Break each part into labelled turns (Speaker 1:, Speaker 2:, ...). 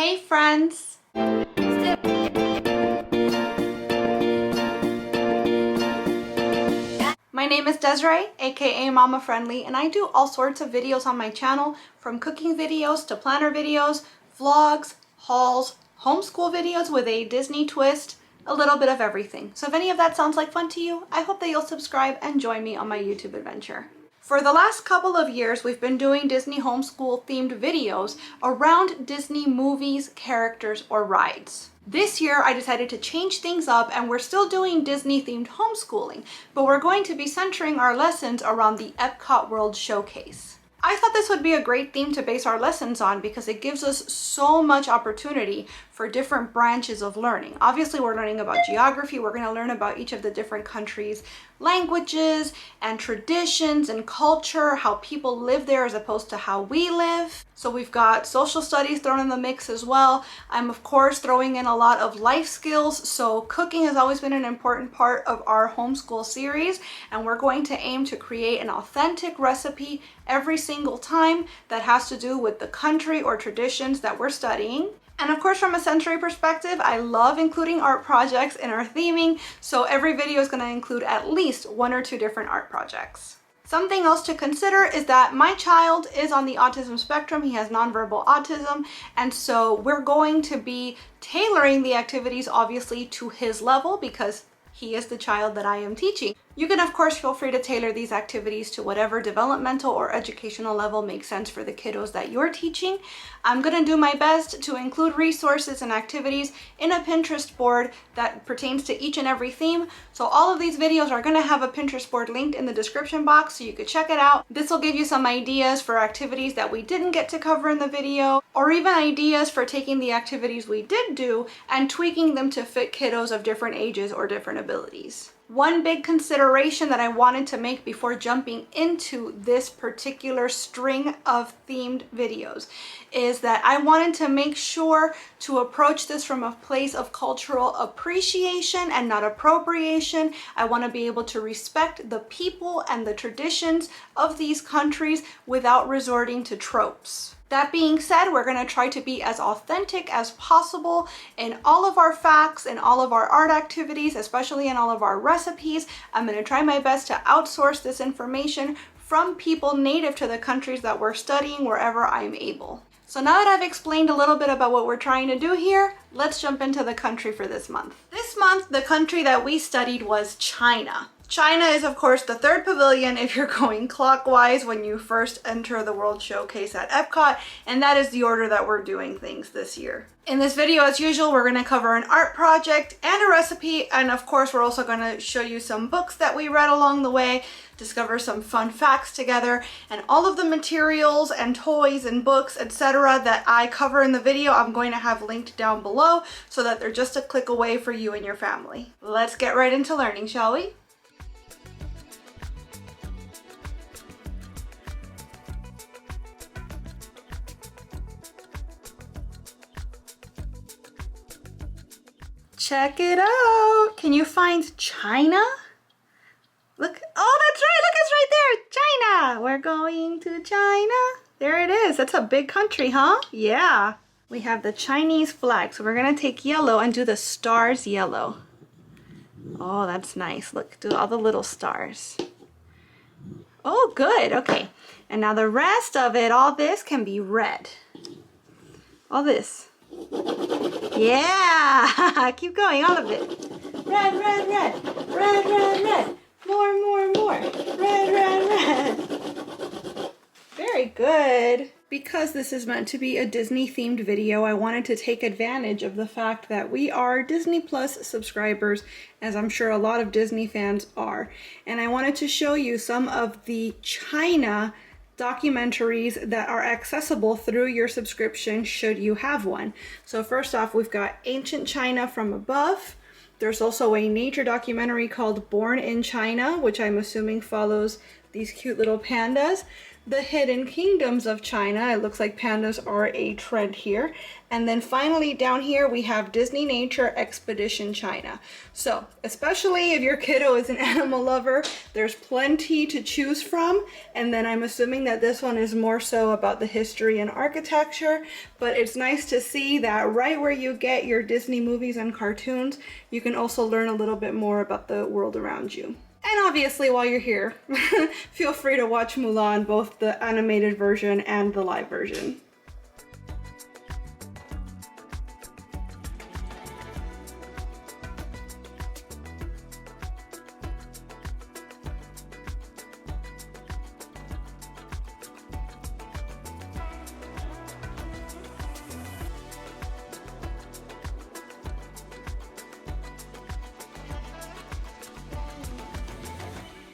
Speaker 1: Hey friends! My name is Desiree, aka Momma Friendly, and I do all sorts of videos on my channel, from cooking videos to planner videos, vlogs, hauls, homeschool videos with a Disney twist, a little bit of everything. So if any of that sounds like fun to you, I hope that you'll subscribe and join me on my YouTube adventure. For the last couple of years, we've been doing Disney homeschool themed videos around Disney movies, characters, or rides. This year, I decided to change things up and we're still doing Disney themed homeschooling, but we're going to be centering our lessons around the Epcot World Showcase. I thought this would be a great theme to base our lessons on because it gives us so much opportunity for different branches of learning. Obviously, we're learning about geography. We're going to learn about each of the different countries' languages and traditions and culture, how people live there as opposed to how we live. So we've got social studies thrown in the mix as well. I'm of course throwing in a lot of life skills. So cooking has always been an important part of our homeschool series, and we're going to aim to create an authentic recipe every single time that has to do with the country or traditions that we're studying. And of course, from a sensory perspective, I love including art projects in our theming, so every video is going to include at least 1 or 2 different art projects. Something else to consider is that my child is on the autism spectrum. He has nonverbal autism, and so we're going to be tailoring the activities obviously to his level because he is the child that I am teaching. You can of course feel free to tailor these activities to whatever developmental or educational level makes sense for the kiddos that you're teaching. I'm gonna do my best to include resources and activities in a Pinterest board that pertains to each and every theme. So all of these videos are gonna have a Pinterest board linked in the description box so you could check it out. This will give you some ideas for activities that we didn't get to cover in the video, or even ideas for taking the activities we did do and tweaking them to fit kiddos of different ages or different abilities. One big consideration that I wanted to make before jumping into this particular string of themed videos is that I wanted to make sure to approach this from a place of cultural appreciation and not appropriation. I want to be able to respect the people and the traditions of these countries without resorting to tropes. That being said, we're going to try to be as authentic as possible in all of our facts, in all of our art activities, especially in all of our recipes. I'm going to try my best to outsource this information from people native to the countries that we're studying wherever I'm able. So now that I've explained a little bit about what we're trying to do here, let's jump into the country for this month. This month, the country that we studied was China. China is, of course, the third pavilion if you're going clockwise when you first enter the World Showcase at Epcot, and that is the order that we're doing things this year. In this video, as usual, we're going to cover an art project and a recipe, and of course, we're also going to show you some books that we read along the way, discover some fun facts together, and all of the materials and toys and books, etc. that I cover in the video, I'm going to have linked down below so that they're just a click away for you and your family. Let's get right into learning, shall we? Check it out. Can you find China? Look, oh, that's right. Look, it's right there. China. We're going to China. There it is. That's a big country, huh? Yeah. We have the Chinese flag. So we're going to take yellow and do the stars yellow. Oh, that's nice. Look, do all the little stars. Oh, good. Okay. And now the rest of it, all this can be red. All this. Yeah, keep going, all of it. Red, red, red, red, red, red. More, more, more. Red, red, red. Very good. Because this is meant to be a Disney themed video, I wanted to take advantage of the fact that we are Disney Plus subscribers, as I'm sure a lot of Disney fans are. And I wanted to show you some of the China documentaries that are accessible through your subscription should you have one. So first off, we've got Ancient China from Above. There's also a nature documentary called Born in China, which I'm assuming follows these cute little pandas. the hidden kingdoms of China. It looks like pandas are a trend here. And then finally down here we have Disney Nature Expedition China. So especially if your kiddo is an animal lover, there's plenty to choose from. And then I'm assuming that this one is more so about the history and architecture, but it's nice to see that right where you get your Disney movies and cartoons, you can also learn a little bit more about the world around you. And obviously while you're here, feel free to watch Mulan, both the animated version and the live version.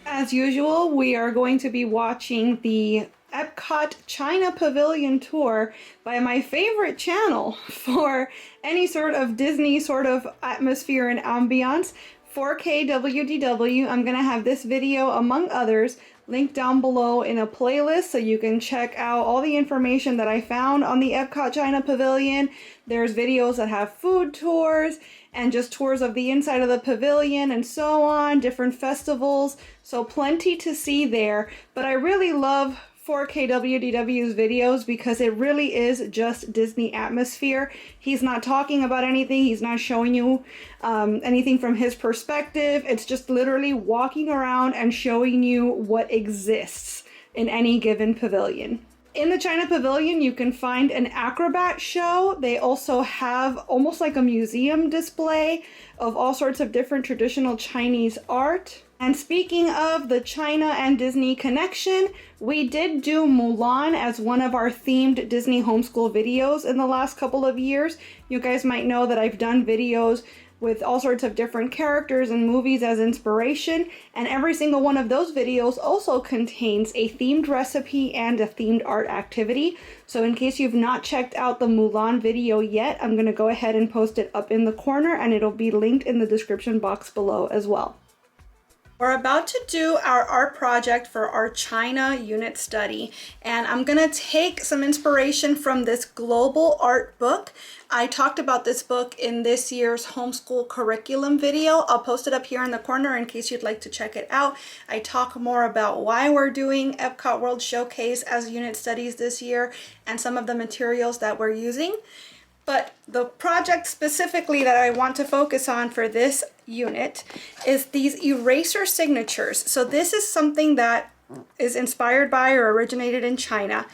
Speaker 1: As usual, we are going to be watching the Epcot China Pavilion tour by my favorite channel for any sort of Disney sort of atmosphere and ambiance, 4K WDW. I'm going to have this video, among others, linked down below in a playlist so you can check out all the information that I found on the Epcot China Pavilion. There's videos that have food tours and just tours of the inside of the pavilion and so on, different festivals, so plenty to see there. But I really love 4K WDW's videos because it really is just Disney atmosphere. He's not talking about anything, he's not showing you anything from his perspective. It's just literally walking around and showing you what exists in any given pavilion. In the China Pavilion, you can find an acrobat show. They also have almost like a museum display of all sorts of different traditional Chinese art. And speaking of the China and Disney connection, we did do Mulan as one of our themed Disney homeschool videos in the last couple of years. You guys might know that I've done videos with all sorts of different characters and movies as inspiration, and every single one of those videos also contains a themed recipe and a themed art activity. So in case you've not checked out the Mulan video yet, I'm going to go ahead and post it up in the corner, and it'll be linked in the description box below as well. We're about to do our art project for our China unit study, and I'm gonna take some inspiration from this global art book. I talked about this book in this year's homeschool curriculum video. I'll post it up here in the corner in case you'd like to check it out. I talk more about why we're doing Epcot World Showcase as unit studies this year and some of the materials that we're using. But the project specifically that I want to focus on for this unit is these eraser signatures. So this is something that is inspired by or originated in China.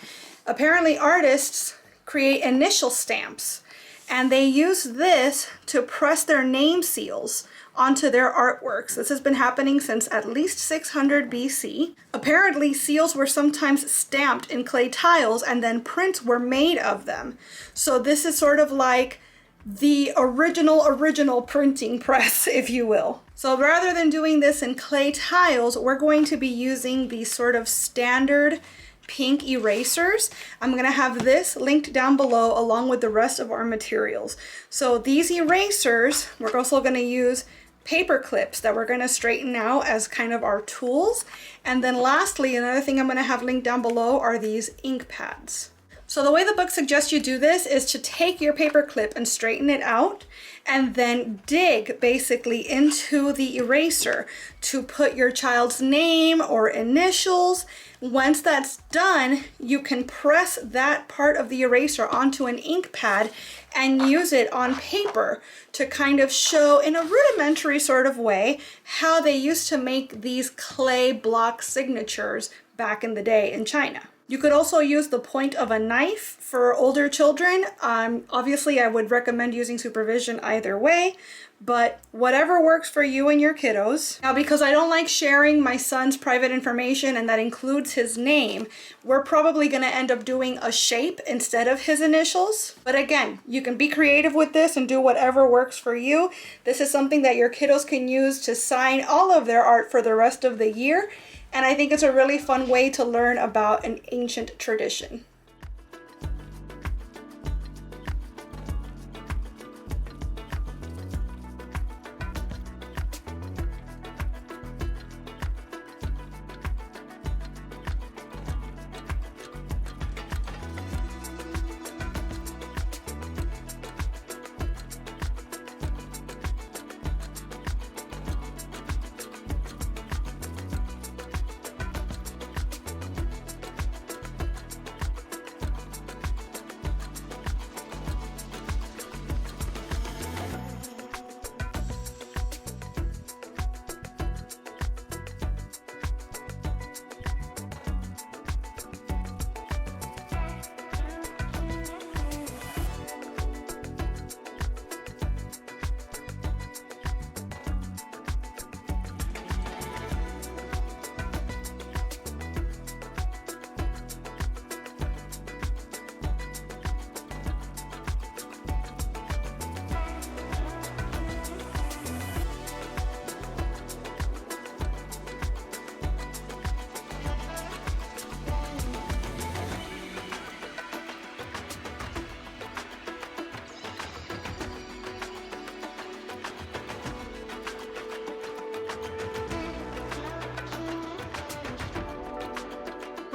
Speaker 1: Apparently artists create initial stamps, and they use this to press their name seals onto their artworks. This has been happening since at least 600 BC. Apparently seals were sometimes stamped in clay tiles and then prints were made of them. So this is sort of like the original printing press, if you will. So rather than doing this in clay tiles, we're going to be using these sort of standard pink erasers. I'm going to have this linked down below along with the rest of our materials. So these erasers, we're also going to use paper clips that we're going to straighten out as kind of our tools. And then lastly, another thing I'm going to have linked down below are these ink pads. So the way the book suggests you do this is to take your paper clip and straighten it out and then dig basically into the eraser to put your child's name or initials. Once that's done, you can press that part of the eraser onto an ink pad and use it on paper to kind of show in a rudimentary sort of way how they used to make these clay block signatures back in the day in China. You could also use the point of a knife for older children. Obviously, I would recommend using supervision either way, but whatever works for you and your kiddos. Now, because I don't like sharing my son's private information, and that includes his name, we're probably going to end up doing a shape instead of his initials. But again, you can be creative with this and do whatever works for you. This is something that your kiddos can use to sign all of their art for the rest of the year. And I think it's a really fun way to learn about an ancient tradition.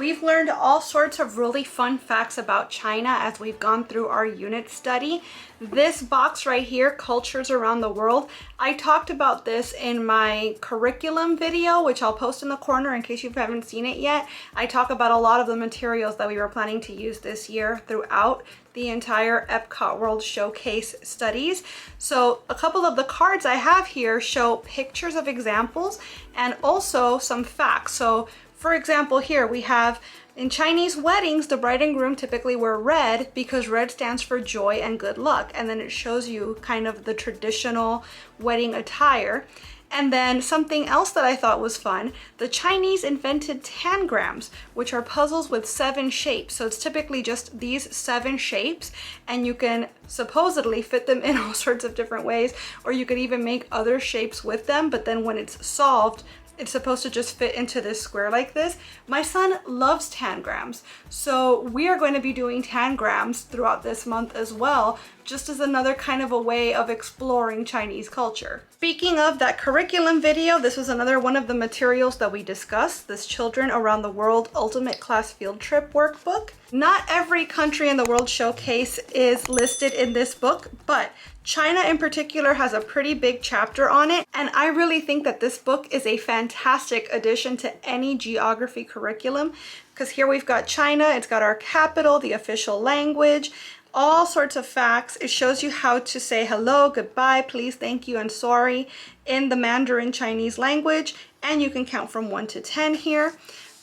Speaker 1: We've learned all sorts of really fun facts about China as we've gone through our unit study. This box right here, Cultures Around the World, I talked about this in my curriculum video, which I'll post in the corner in case you haven't seen it yet. I talk about a lot of the materials that we were planning to use this year throughout the entire Epcot World Showcase studies. So a couple of the cards I have here show pictures of examples and also some facts. So for example, here we have in Chinese weddings, the bride and groom typically wear red because red stands for joy and good luck. And then it shows you kind of the traditional wedding attire. And then something else that I thought was fun, the Chinese invented tangrams, which are puzzles with 7 shapes. So it's typically just these 7 shapes, and you can supposedly fit them in all sorts of different ways, or you could even make other shapes with them, but then when it's solved, it's supposed to just fit into this square like this. My son loves tangrams, so we are going to be doing tangrams throughout this month as well, just as another kind of a way of exploring Chinese culture. Speaking of that curriculum video, this was another one of the materials that we discussed, this Children Around the World Ultimate Class Field Trip Workbook. Not every country in the World Showcase is listed in this book, but China in particular has a pretty big chapter on it, and I really think that this book is a fantastic addition to any geography curriculum, because here we've got China, it's got our capital, the official language, all sorts of facts. It shows you how to say hello, goodbye, please, thank you, and sorry in the Mandarin Chinese language, and you can count from 1 to 10 here.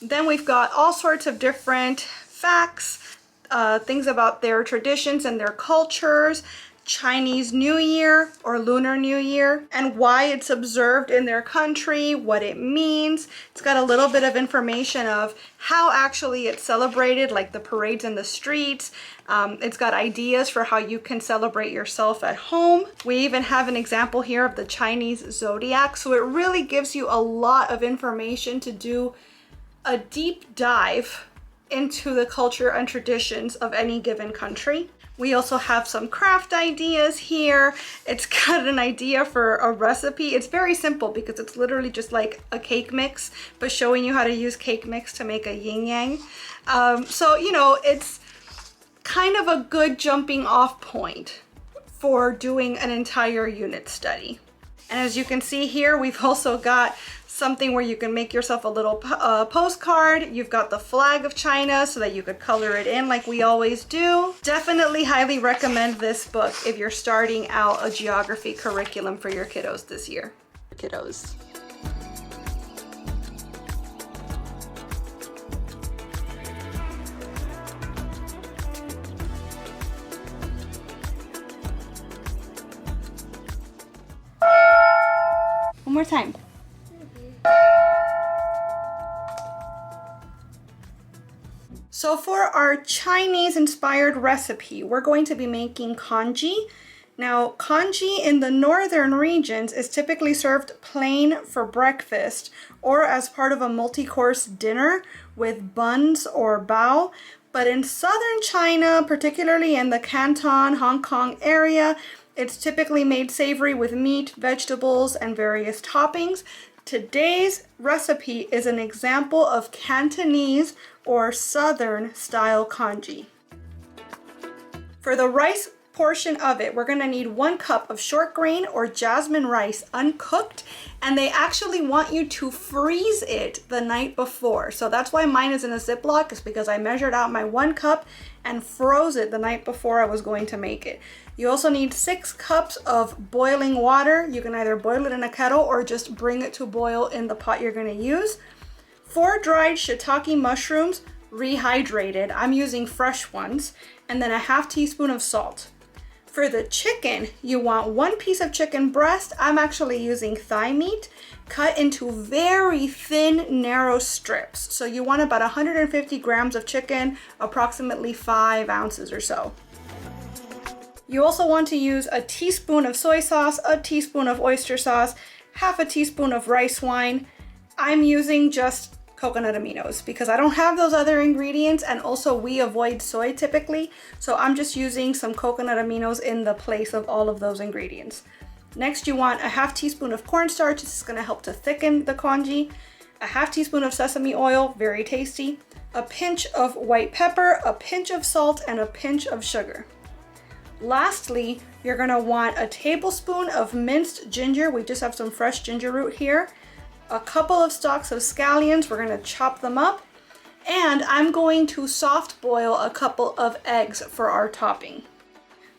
Speaker 1: Then we've got all sorts of different facts, things about their traditions and their cultures, Chinese New Year or Lunar New Year, and why it's observed in their country, what it means. It's got a little bit of information of how actually it's celebrated, like the parades in the streets. It's got ideas for how you can celebrate yourself at home. We even have an example here of the Chinese zodiac, so it really gives you a lot of information to do a deep dive into the culture and traditions of any given country. We also have some craft ideas here. It's got an idea for a recipe. It's very simple because it's literally just like a cake mix, but showing you how to use cake mix to make a yin yang. So, you know, it's kind of a good jumping off point for doing an entire unit study. And as you can see here, we've also got something where you can make yourself a little postcard. You've got the flag of China so that you could color it in like we always do. Definitely highly recommend this book if you're starting out a geography curriculum for your kiddos this year. Kiddos. One more time. So for our Chinese inspired recipe, we're going to be making congee. Now, congee in the northern regions is typically served plain for breakfast or as part of a multi-course dinner with buns or bao. But in southern China, particularly in the Canton, Hong Kong area, it's typically made savory with meat, vegetables, and various toppings. Today's recipe is an example of Cantonese or Southern style congee. For the rice portion of it, we're gonna need 1 cup of short grain or jasmine rice uncooked, and they actually want you to freeze it the night before. So that's why mine is in a Ziploc, is because I measured out my 1 cup and froze it the night before I was going to make it. You also need 6 cups of boiling water. You can either boil it in a kettle or just bring it to boil in the pot you're gonna use. 4 dried shiitake mushrooms, rehydrated. I'm using fresh ones. And then a ½ teaspoon of salt. For the chicken, you want 1 piece of chicken breast. I'm actually using thigh meat, cut into very thin, narrow strips. So you want about 150 grams of chicken, approximately 5 ounces or so. You also want to use a teaspoon of soy sauce, a teaspoon of oyster sauce, ½ a teaspoon of rice wine. I'm using just coconut aminos because I don't have those other ingredients, and also we avoid soy typically, so I'm just using some coconut aminos in the place of all of those ingredients. Next, you want a ½ teaspoon of cornstarch. This is going to help to thicken the congee, a half teaspoon of sesame oil, very tasty, a pinch of white pepper, a pinch of salt, and a pinch of sugar. Lastly, you're gonna want a tablespoon of minced ginger. We just have some fresh ginger root here. A couple of stalks of scallions, we're gonna chop them up. And I'm going to soft boil a couple of eggs for our topping.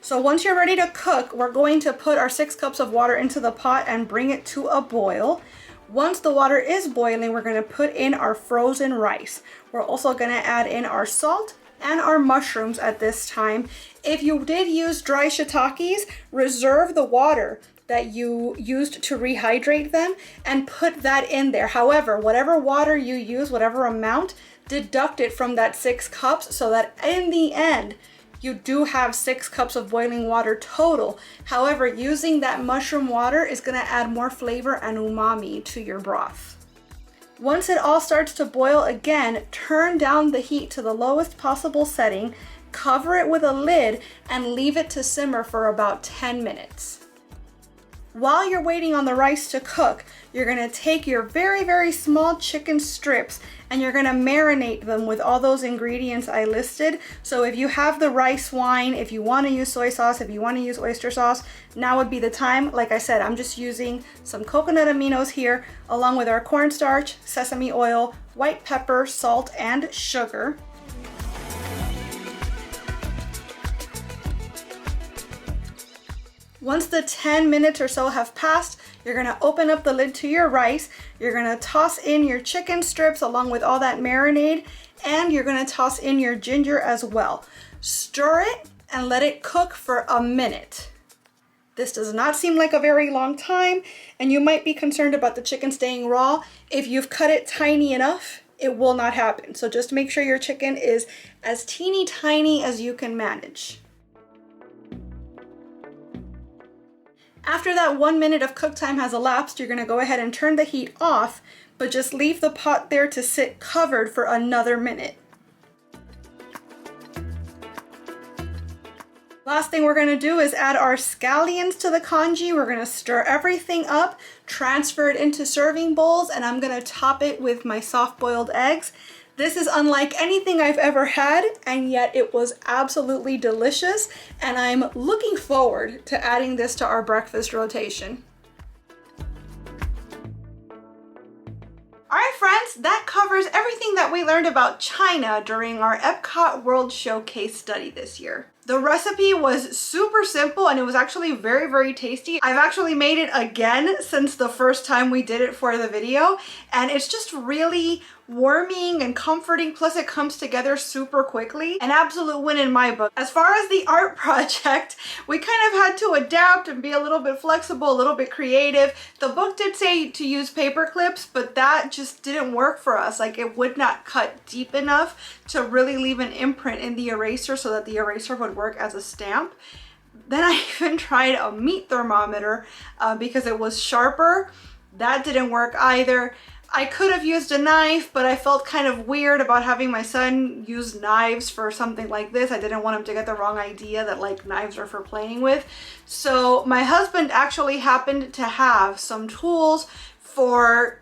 Speaker 1: So once you're ready to cook, we're going to put our 6 cups of water into the pot and bring it to a boil. Once the water is boiling, we're going to put in our frozen rice. We're also going to add in our salt and our mushrooms at this time. If you did use dry shiitakes, reserve the water that you used to rehydrate them and put that in there. However, whatever water you use, whatever amount, deduct it from that 6 cups so that in the end, you do have 6 cups of boiling water total. However, using that mushroom water is gonna add more flavor and umami to your broth. Once it all starts to boil again, turn down the heat to the lowest possible setting, cover it with a lid, and leave it to simmer for about 10 minutes. While you're waiting on the rice to cook, you're gonna take your very, very small chicken strips and you're gonna marinate them with all those ingredients I listed. So if you have the rice wine, if you wanna use soy sauce, if you wanna use oyster sauce, now would be the time. Like I said, I'm just using some coconut aminos here, along with our cornstarch, sesame oil, white pepper, salt, and sugar. Once the 10 minutes or so have passed, you're gonna open up the lid to your rice. You're gonna toss in your chicken strips along with all that marinade, and you're gonna toss in your ginger as well. Stir it and let it cook for a minute. This does not seem like a very long time, and you might be concerned about the chicken staying raw. If you've cut it tiny enough, it will not happen. So just make sure your chicken is as teeny tiny as you can manage. After that 1 minute of cook time has elapsed, you're gonna go ahead and turn the heat off, but just leave the pot there to sit covered for another minute. Last thing we're gonna do is add our scallions to the congee. We're gonna stir everything up, transfer it into serving bowls, and I'm gonna top it with my soft-boiled eggs. This is unlike anything I've ever had, and yet it was absolutely delicious, and I'm looking forward to adding this to our breakfast rotation. All right, friends, that covers everything that we learned about China during our Epcot World Showcase study this year. The recipe was super simple and it was actually very, very tasty. I've actually made it again since the first time we did it for the video, and it's just really warming and comforting, plus it comes together super quickly. An absolute win in my book. As far as the art project, we kind of had to adapt and be a little bit flexible, a little bit creative. The book did say to use paper clips, but that just didn't work for us. Like, it would not cut deep enough to really leave an imprint in the eraser so that the eraser would work as a stamp. Then I even tried a meat thermometer because it was sharper. That didn't work either. I could have used a knife, but I felt kind of weird about having my son use knives for something like this. I didn't want him to get the wrong idea that like knives are for playing with. So my husband actually happened to have some tools for,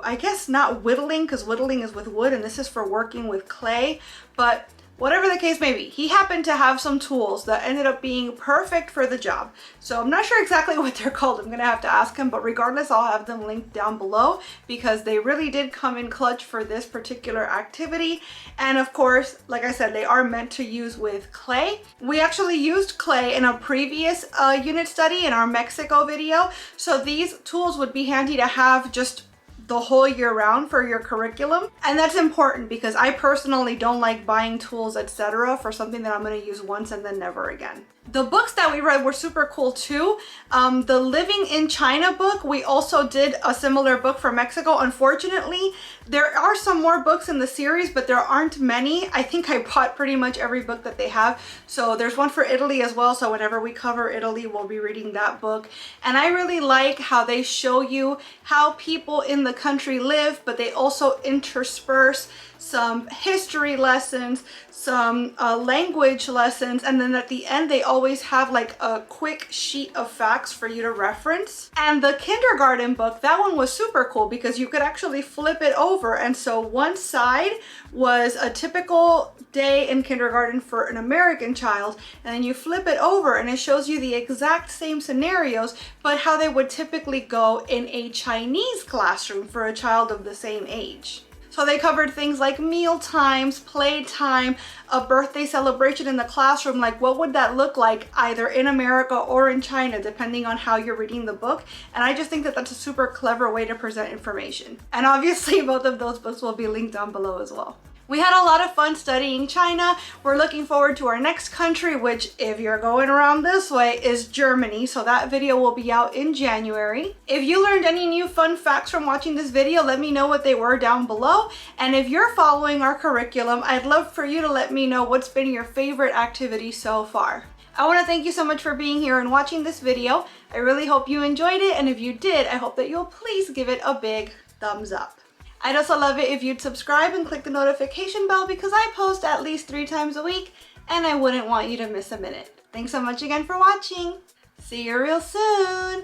Speaker 1: I guess not whittling, because whittling is with wood and this is for working with clay, but whatever the case may be, he happened to have some tools that ended up being perfect for the job. So I'm not sure exactly what they're called. I'm gonna have to ask him, but regardless, I'll have them linked down below because they really did come in clutch for this particular activity. And of course, like I said, they are meant to use with clay. We actually used clay in a previous unit study in our Mexico video. So these tools would be handy to have just the whole year round for your curriculum. And that's important because I personally don't like buying tools, etc., for something that I'm going to use once and then never again. The books that we read were super cool too. The Living in China book, we also did a similar book for Mexico. Unfortunately, there are some more books in the series, but there aren't many. I think I bought pretty much every book that they have. So there's one for Italy as well. So whenever we cover Italy, we'll be reading that book. And I really like how they show you how people in the country live, but they also intersperse some history lessons, some language lessons, and then at the end they always have like a quick sheet of facts for you to reference. And the kindergarten book, that one was super cool because you could actually flip it over, and so one side was a typical day in kindergarten for an American child, and then you flip it over and it shows you the exact same scenarios, but how they would typically go in a Chinese classroom for a child of the same age. So they covered things like meal times, playtime, a birthday celebration in the classroom, like what would that look like either in America or in China, depending on how you're reading the book. And I just think that that's a super clever way to present information. And obviously both of those books will be linked down below as well. We had a lot of fun studying China. We're looking forward to our next country, which if you're going around this way is Germany. So that video will be out in January. If you learned any new fun facts from watching this video, let me know what they were down below. And if you're following our curriculum, I'd love for you to let me know what's been your favorite activity so far. I want to thank you so much for being here and watching this video. I really hope you enjoyed it. And if you did, I hope that you'll please give it a big thumbs up. I'd also love it if you'd subscribe and click the notification bell because I post at least 3 times a week and I wouldn't want you to miss a minute. Thanks so much again for watching. See you real soon.